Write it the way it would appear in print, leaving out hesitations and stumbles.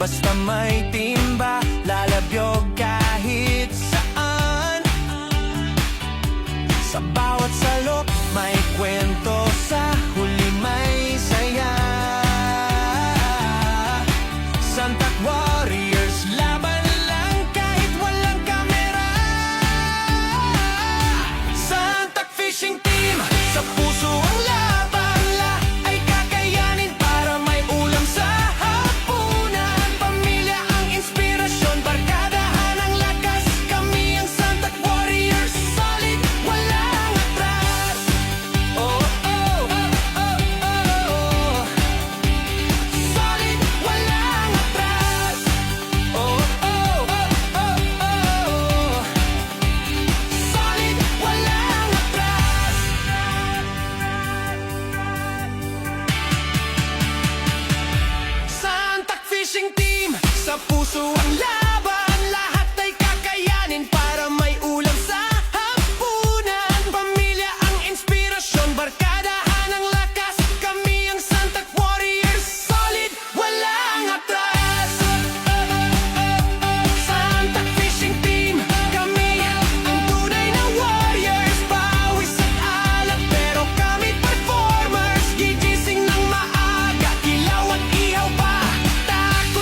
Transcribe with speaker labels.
Speaker 1: basta may timba, lalabyog kahit saan. Sa bawat salok may kwento, sa huli may saya. Santac Warriors, laban lang kahit walang kamera. Santac Fishing Team, sa puso ang laban, ay kakayanin para may ulam sa hapunan. Pamilya ang inspirasyon, barkadahan ang lakas. Kami ang Santac Warriors, solid, walang atras. Oh, oh, oh, oh, oh. Solid, walang atras. Oh, oh, oh, oh, oh. Solid, walang atras. Santac Fishing Team, sa puso ang laban.